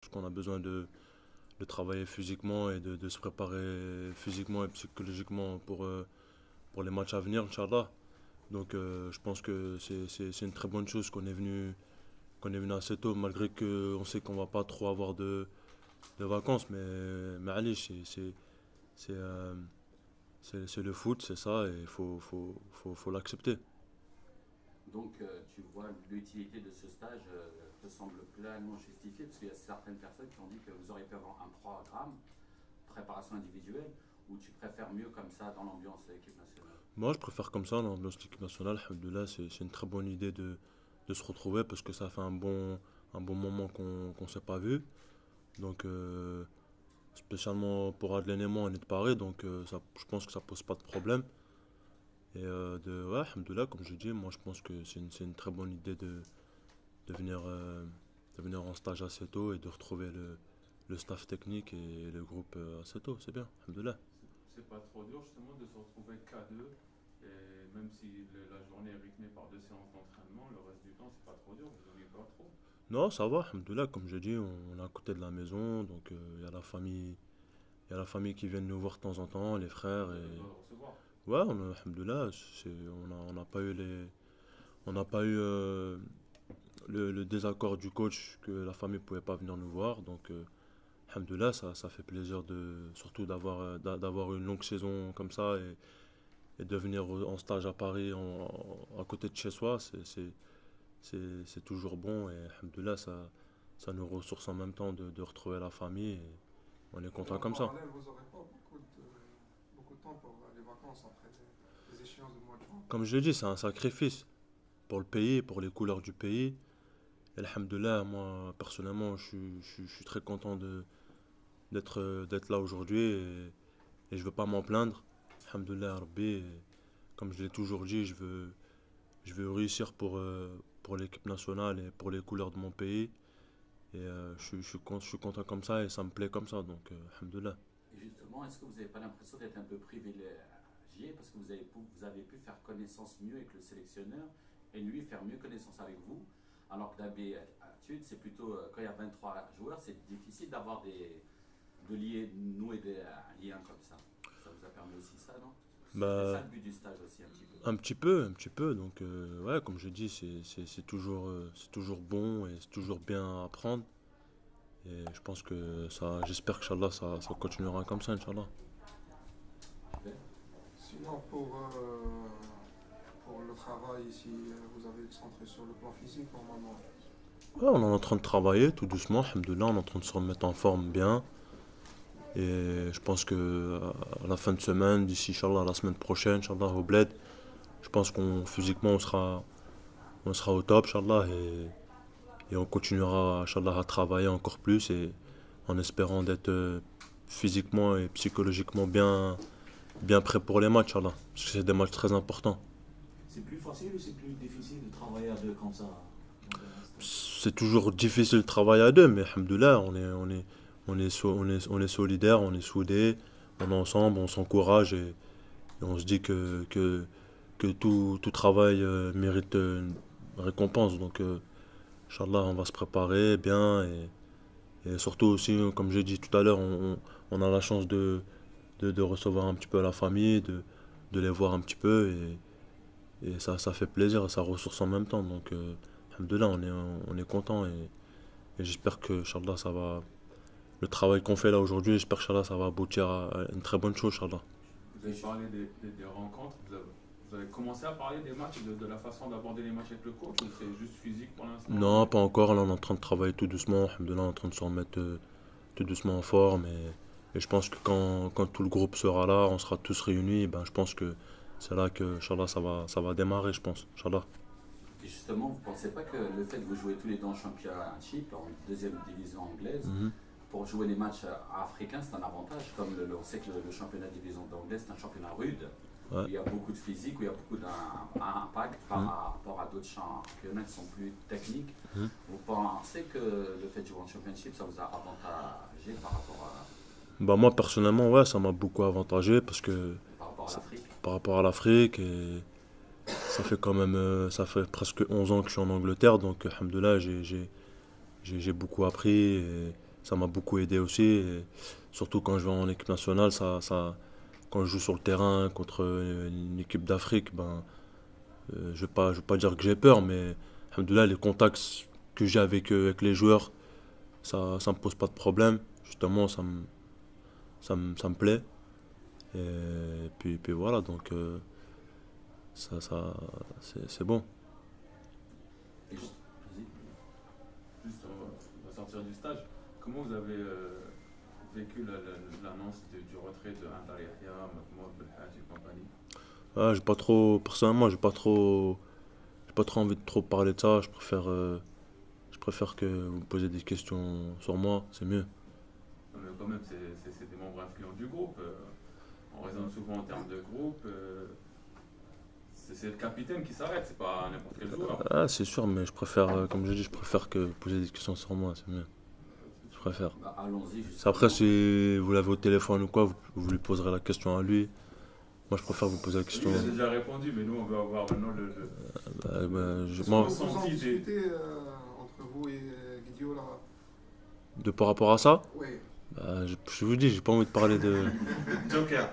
Parce qu'on a besoin de travailler physiquement et de se préparer physiquement et psychologiquement pour les matchs à venir, Inch'Allah. Donc je pense que c'est une très bonne chose qu'on est venu assez tôt, malgré qu'on sait qu'on va pas trop avoir de vacances. Mais allez, c'est, euh, c'est le foot, c'est ça, et faut l'accepter. Donc, tu vois, l'utilité de ce stage te semble pleinement justifiée, parce qu'il y a certaines personnes qui ont dit que vous auriez pu avoir un programme, préparation individuelle, où tu préfères mieux comme ça dans l'ambiance de l'équipe nationale. Moi, je préfère comme ça, l'ambiance de l'équipe nationale, alhamdoulilah, c'est une très bonne idée de se retrouver parce que ça fait un bon moment qu'on s'est pas vu. Donc, spécialement pour Adlène et moi, on est de Paris, donc je pense que ça pose pas de problème. Et ouais, alhamdoulilah, comme je dis, moi je pense que c'est une très bonne idée de venir, de venir en stage assez tôt et de retrouver le staff technique et le groupe assez tôt, c'est bien, alhamdoulilah. C'est pas trop dur justement de se retrouver qu'à deux et même si la journée est rythmée par deux séances d'entraînement, le reste du temps c'est pas trop dur, vous n'oubliez pas trop. Non, ça va, alhamdoulilah, comme je dis, on est à côté de la maison, donc il y a la famille, il y a la famille qui vient nous voir de temps en temps, les frères Vous avez le et droit de recevoir. ouais, alhamdoulilah, on n'a pas eu on n'a pas eu le désaccord du coach que la famille pouvait pas venir nous voir, donc alhamdoulilah, ça fait plaisir surtout d'avoir une longue saison comme ça et de venir en stage à Paris à côté de chez soi, c'est toujours bon et alhamdoulilah, ça nous ressource en même temps de retrouver la famille et on est Et content en comme ça. parallèle, vous n'aurez pas beaucoup de temps pour les vacances après les échéances du mois de juin. Comme je l'ai dit, c'est un sacrifice pour le pays, pour les couleurs du pays. Et alhamdoulilah, moi personnellement, je suis très content d'être là aujourd'hui et je veux pas m'en plaindre. Alhamdoulilah, Rabbi, et comme je l'ai toujours dit, je veux réussir pour l'équipe nationale et pour les couleurs de mon pays. Et je suis content comme ça et ça me plaît comme ça, donc alhamdoulilah. Et justement, est-ce que vous n'avez pas l'impression d'être un peu privilégié parce que vous avez pu faire connaissance mieux avec le sélectionneur et lui faire mieux connaissance avec vous, alors que d'habitude, c'est plutôt quand il y a 23 joueurs, c'est difficile d'avoir de lier, nouer des liens comme ça. Ça vous a permis aussi ça, non? C'était ça Bah, le but du stage aussi un petit peu. un petit peu. Donc, ouais, comme je dis, c'est toujours bon et c'est toujours bien à apprendre. Et je pense que ça, j'espère que Inch'Allah, ça continuera comme ça, Inch'Allah. Sinon, pour le travail ici, vous avez centré sur le plan physique normalement. Ouais, on est en train de travailler tout doucement, alhamdoulilah, on est en train de se remettre en forme bien. Et je pense que à la fin de semaine, d'ici, Inch'Allah, la semaine prochaine, Inch'Allah, au Bled, je pense qu'on physiquement, on sera au top, Inch'Allah, et on continuera, Inch'Allah, à travailler encore plus et en espérant d'être physiquement et psychologiquement bien prêt pour les matchs, Inch'Allah. Parce que c'est des matchs très importants. C'est plus facile ou c'est plus difficile de travailler à deux comme ça dans un stade? C'est toujours difficile de travailler à deux, mais alhamdoulilah, on est solidaires, on est soudés, on est ensemble, on s'encourage et on se dit que tout travail mérite une récompense. Donc, Inch'Allah, on va se préparer bien et surtout aussi, comme j'ai dit tout à l'heure, on a la chance de recevoir un petit peu la famille, de les voir un petit peu et ça fait plaisir et ça ressource en même temps. Donc, alhamdoulilah, on est content et j'espère que, Inch'Allah, le travail qu'on fait là aujourd'hui, j'espère que, Inch'Allah, ça va aboutir à une très bonne chose, Inch'Allah. Vous avez parlé des rencontres, vous avez commencé à parler des matchs, de la façon d'aborder les matchs avec le coach ou c'est juste physique pour l'instant Non, pas encore, là, on est en train de travailler tout doucement, alhamdoulilah, on est en train de se remettre tout doucement en forme et je pense que quand tout le groupe sera là, on sera tous réunis, ben, je pense que c'est là que, Inch'Allah, ça va démarrer, je pense, Inch'Allah. Et justement, vous ne pensez pas que le fait que vous jouez tous les deux en championship, en deuxième division anglaise, Mhm, pour jouer les matchs africains, c'est un avantage. Comme on sait que le championnat de division d'anglaise, c'est un championnat rude, ouais, où il y a beaucoup de physique, où il y a beaucoup d'impact par mhm, rapport à d'autres championnats qui sont plus techniques. mhm. Vous pensez que le fait de jouer en championship, ça vous a avantagé Bah, moi, personnellement, ouais, ça m'a beaucoup avantagé parce que par rapport à ça- l'Afrique? par rapport à l'Afrique et ça fait quand même, ça fait presque 11 ans que je suis en Angleterre, donc, alhamdoulilah, j'ai beaucoup appris ça m'a beaucoup aidé aussi. Et surtout quand je vais en équipe nationale, quand je joue sur le terrain contre une équipe d'Afrique, ben, je vais pas dire que j'ai peur, mais alhamdoulilah, les contacts que j'ai avec les joueurs, ça me pose pas de problème. Justement, ça me plaît. Et puis voilà, donc ça, c'est bon. Et juste, vas-y. Juste, on va sortir du stage. Comment vous avez vécu l'annonce du retrait de Anta Yahya, Mahmoud Belhadji et compagnie? Ah, personnellement, j'ai pas trop envie de trop parler de ça. Je préfère que vous me posiez des questions sur moi, c'est mieux. Non, mais quand même, c'est des membres influents du groupe. On raisonne souvent en termes de groupe. C'est le capitaine qui s'arrête, c'est pas n'importe quel joueur. Ah, c'est sûr, mais je préfère, comme je dis, je préfère que vous posiez des questions sur moi, c'est mieux. Je préfère. Bah, allons-y justement. Après, si vous l'avez au téléphone ou quoi, vous lui poserez la question à lui. Moi, je préfère vous poser la Lui, question. il a déjà répondu, mais nous, on veut avoir maintenant Moi, Vous en Ressenti discutez entre vous et Guidio là? par rapport à ça, Oui. je vous dis, j'ai pas envie de parler de. Joker.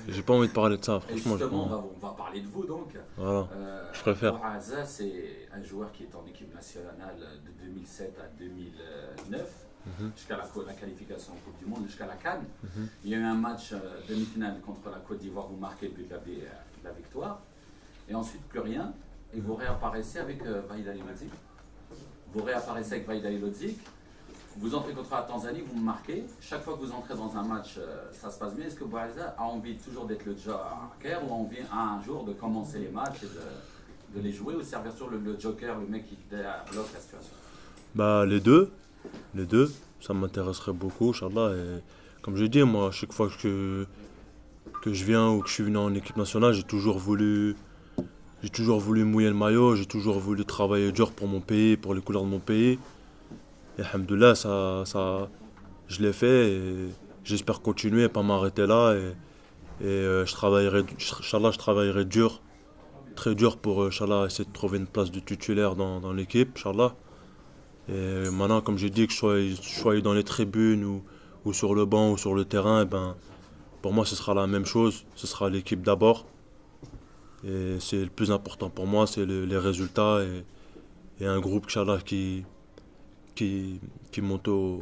J'ai pas envie de parler de ça, Et franchement. justement, on va parler de vous donc. Voilà, je préfère. Bouazza, c'est un joueur qui est en équipe nationale de 2007 à 2009, Mhm. jusqu'à la qualification en Coupe du Monde, jusqu'à la CAN. Mhm. Il y a eu un match demi-finale contre la Côte d'Ivoire, vous marquez le but de la victoire. Et ensuite, plus rien. Et vous réapparaissez avec Vahid Ali Lodzik. Vous réapparaissez avec Vahid Ali Lodzik. Vous entrez contre la Tanzanie, vous me marquez. Chaque fois que vous entrez dans un match, ça se passe bien. Est-ce que Bouazza a envie toujours d'être le joker ou a envie un jour de commencer les matchs et de les jouer ou servir sur le joker, le mec qui bloque la situation? Bah, les deux, ça m'intéresserait beaucoup, Inch'Allah. Et comme je dis, moi, à chaque fois que je viens ou que je suis venu en équipe nationale, j'ai toujours voulu mouiller le maillot, j'ai toujours voulu travailler dur pour mon pays, pour les couleurs de mon pays. Et alhamdoulilah, je l'ai fait et j'espère continuer, pas m'arrêter là. Je travaillerai dur, très dur pour Inch'Allah, essayer de trouver une place de titulaire dans l'équipe, Inch'Allah. Et maintenant, comme j'ai dit, que je sois dans les tribunes ou sur le banc ou sur le terrain, eh ben, pour moi, ce sera la même chose. Ce sera l'équipe d'abord. Et c'est le plus important pour moi, c'est les résultats et un groupe, Inch'Allah, qui monte au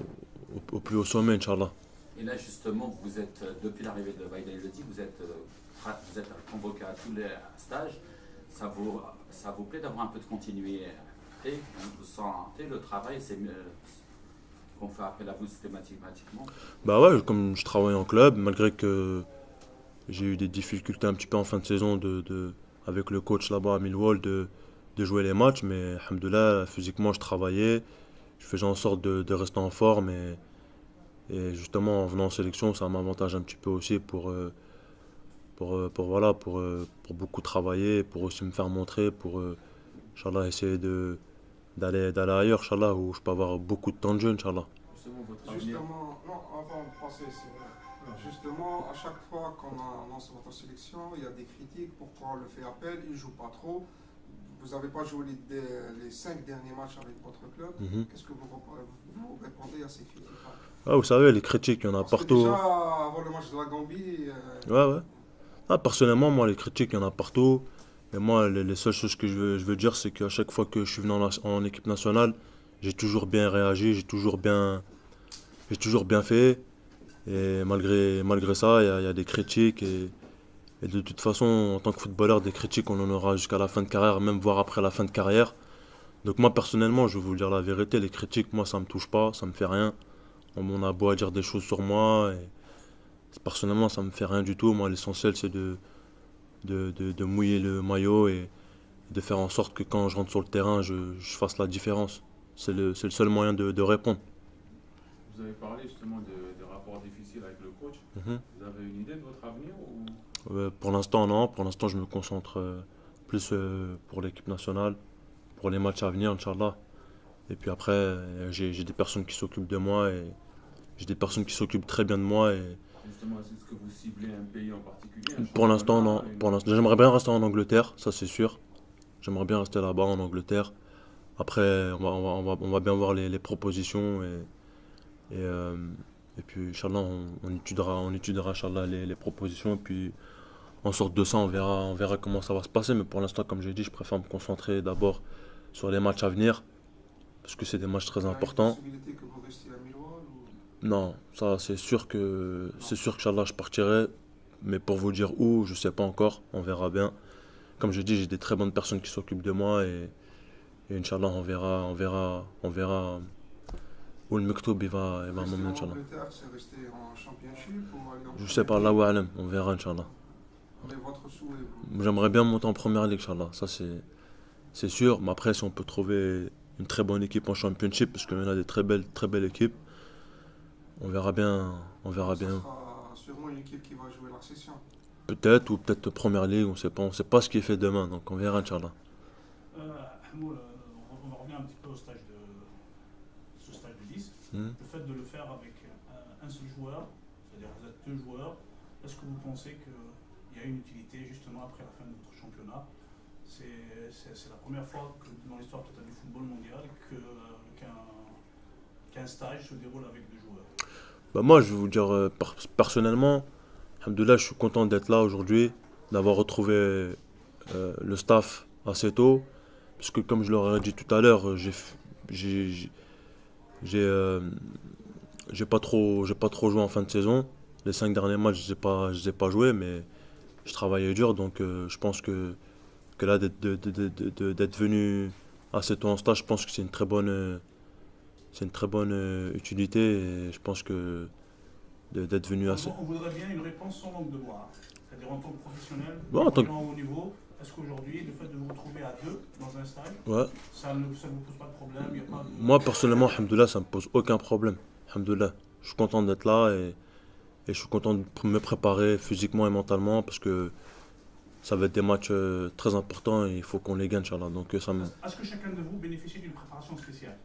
plus haut sommet, Inch'Allah. Et là, justement, vous êtes, depuis l'arrivée de Vahid Ali Lodzik, vous êtes convoqué à tous les stages. Ça vous plaît d'avoir un peu de continuité? Vous sentez le travail, c'est mieux qu'on fait appel à vous systématiquement? Bah ouais, comme je travaille en club, malgré que j'ai eu des difficultés un petit peu en fin de saison avec le coach là-bas à Millwall de jouer les matchs, mais alhamdoulilah, physiquement je travaillais, je faisais en sorte de rester en forme et justement en venant en sélection, ça m'avantage un petit peu aussi pour beaucoup travailler, pour aussi me faire montrer, pour Inch'Allah essayer d'aller ailleurs, Inch'Allah, où je peux avoir beaucoup de temps de jeu, Inch'Allah. Justement, votre avenir. Justement, non, avant de passer, justement, à chaque fois qu'on annonce votre sélection, il y a des critiques. Pourquoi on le fait appel? Il ne joue pas trop. Vous n'avez pas joué les 5 derniers matchs avec votre club. Mhm. Qu'est-ce que vous répondez à ces critiques-là? Ah, vous savez, les critiques, il y en a Parce que partout. déjà, avant le match de la Gambie, Ouais, ouais. Ah, personnellement, moi, les critiques, il y en a partout. Et moi, les seules choses que je veux dire, c'est qu'à chaque fois que je suis venu en équipe nationale, j'ai toujours bien réagi, j'ai toujours bien fait. Et malgré ça, il y a des critiques. Et de toute façon, en tant que footballeur, des critiques, on en aura jusqu'à la fin de carrière, même voire après la fin de carrière. Donc moi, personnellement, je vais vous dire la vérité, les critiques, moi, ça me touche pas, ça me fait rien. On a beau à dire des choses sur moi. Et personnellement, ça me fait rien du tout. Moi, l'essentiel, c'est de mouiller le maillot et de faire en sorte que quand je rentre sur le terrain, je fasse la différence. C'est le seul moyen de répondre. Vous avez parlé justement de rapports difficiles avec le coach. Mhm. Vous avez une idée de votre avenir ou... Pour l'instant, non. Pour l'instant, je me concentre plus pour l'équipe nationale, pour les matchs à venir, Inch'Allah. Et puis après, j'ai des personnes qui s'occupent de moi et j'ai des personnes qui s'occupent très bien de moi. Et Justement, est-ce que vous ciblez un pays en particulier? Un pour l'instant, non. championnat, Pour l'instant, j'aimerais bien rester en Angleterre, ça c'est sûr. J'aimerais bien rester là-bas en Angleterre. Après, on va bien voir les propositions Et puis, Inch'Allah, on étudiera Inch'Allah, les propositions. Et puis, en sorte de ça, on verra comment ça va se passer. Mais pour l'instant, comme j'ai dit, je préfère me concentrer d'abord sur les matchs à venir. Parce que c'est des matchs très Il y a une importants. possibilité que vous restiez à Millwall ou... Non, ça, c'est sûr que Inch'Allah, je partirai. Mais pour vous dire où, je sais pas encore. On verra bien. Comme je dis, j'ai des très bonnes personnes qui s'occupent de moi. Et Inch'Allah, on verra où le Mektoub il va Rester m'emmener, en Inch'Allah. Angleterre, c'est rester en Championship ou aller en Je sais pas, Premier là League? où Alam, on verra, Inch'Allah. Mais votre souhait, vous... J'aimerais bien monter en première ligue, Inch'Allah. Ça, c'est sûr. Mais après, si on peut trouver une très bonne équipe en Championship, parce qu'il y en a des très belles équipes, on verra bien. On verra Ça bien. sera sûrement une équipe qui va jouer la session. Peut-être, ou peut-être première ligue, on sait pas ce qui est fait demain, donc on verra, Inch'Allah. Hamoul, on revient un petit peu au stage ce stage de 10. Hmm. Le fait de le faire avec un seul joueur, c'est-à-dire vous êtes deux joueurs, est-ce que vous pensez qu'il y a une utilité justement après la fin de votre championnat? C'est la première fois que dans l'histoire totale du football mondial qu'un stage se déroule avec deux joueurs. Bah moi, je vais vous dire, personnellement, alhamdoulilah, je suis content d'être là aujourd'hui, d'avoir retrouvé le staff assez tôt, parce que comme je leur ai dit tout à l'heure, j'ai pas trop joué en fin de saison. Les 5 derniers matchs, je les ai pas joués, mais je travaillais dur, donc je pense que là, d'être venu assez tôt en stage, je pense que c'est une très bonne utilité, et je pense que d'être venu assez. On voudrait bien une réponse sans langue de bois, c'est-à-dire en tant que professionnel, Ouais, en tant que- en haut niveau. Est-ce qu'aujourd'hui, le fait de vous retrouver à deux dans un stage, Ouais. ça ne vous pose pas de problème? Il y a pas de... Moi, personnellement, alhamdoulilah, ça me pose aucun problème. Alhamdoulilah. Je suis content d'être là et je suis content de me préparer physiquement et mentalement parce que ça va être des matchs très importants et il faut qu'on les gagne, Inch'Allah. Donc, Est-ce que chacun de vous bénéficie d'une préparation spéciale?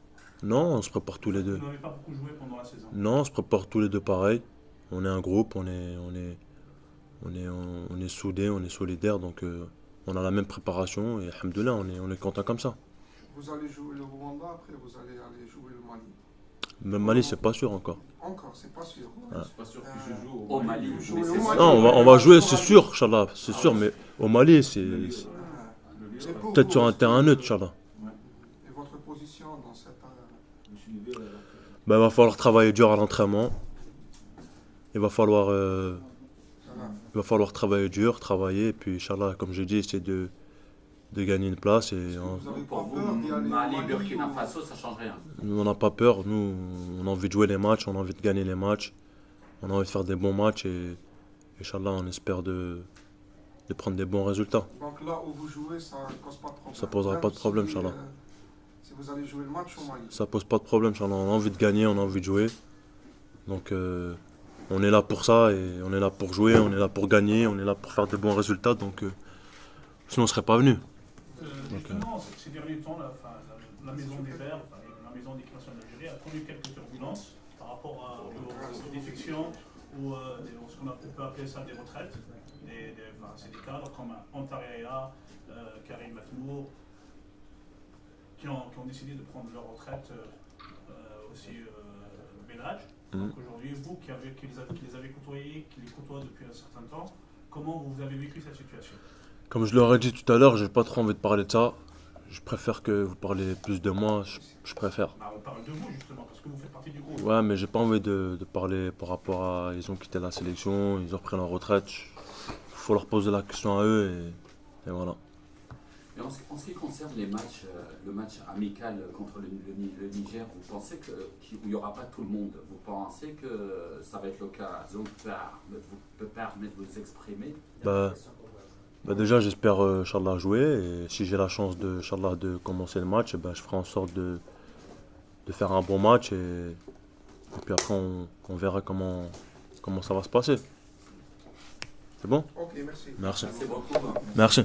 Non, on se prépare tous les deux. Vous n'avez pas beaucoup joué pendant la saison. Non, on se prépare tous les deux pareil. On est un groupe, on est soudés, on est solidaires, donc on a la même préparation et alhamdoulilah, on est content comme ça. Vous allez jouer le Rwanda, après vous allez aller jouer le Mali. Même Mali, c'est pas sûr encore. Encore, c'est pas sûr. Ah. C'est pas sûr que je joue Au Mali. Vous Mais jouez c'est au sûr. Mali. Non, on va jouer, c'est sûr, Inch'Allah, c'est sûr, mais au Mali, c'est Et pour peut-être vous, sur un est-ce que- terrain neutre, Inch'Allah. Et votre position dans cette... Je suis levé, Ben, il va falloir travailler dur à l'entraînement. Il va falloir travailler dur, travailler, et puis Inch'Allah, comme je dis, essayer de gagner une place. Et vous n'avez pas Pour peur vous, d'y aller au Mali, Mali Burkina ou- Faso, ça change rien. nous, on n'a pas peur, nous, on a envie de jouer les matchs, on a envie de gagner les matchs, on a envie de faire des bons matchs, et Inch'Allah, on espère de prendre des bons résultats. Donc là où vous jouez, ça ne cause pas de problème. Ça posera Même pas de problème, si, Inch'Allah. Si vous allez jouer le match au Mali. Ça pose pas de problème, Inch'Allah, on a envie de gagner, on a envie de jouer. Donc, on est là pour ça, et on est là pour jouer, on est là pour gagner, on est là pour faire des bons résultats, donc sinon on serait pas venu. Justement, ces derniers temps, la maison des Verts, la maison d'équipe nationale d'Algérie a connu quelques turbulences par rapport aux défections ou ce qu'on peut appeler ça des retraites. C'est des cadres comme Antaria, Karim Matmour, qui ont décidé de prendre leur retraite, aussi Belhadj. Donc aujourd'hui, vous qui les avez côtoyés, qui les côtoient depuis un certain temps, comment vous avez vécu cette situation? Comme je leur ai dit tout à l'heure, j'ai pas trop envie de parler de ça. Je préfère que vous parlez plus de moi, je préfère. Bah, on parle de vous justement, parce que vous faites partie du groupe. Ouais, mais j'ai pas envie de parler par rapport à... Ils ont quitté la sélection, ils ont pris leur retraite. Faut leur poser la question à eux et voilà. Et en ce qui concerne les matchs, le match amical contre le Niger, vous pensez qu'il n'y aura pas tout le monde? Vous pensez que ça va être l'occasion de permettre de vous exprimer? Bah déjà, j'espère Inch'Allah jouer, et si j'ai la chance de commencer le match, je ferai en sorte de faire un bon match, et puis après on verra comment ça va se passer. C'est bon? Ok, merci. Merci. Merci beaucoup. Merci.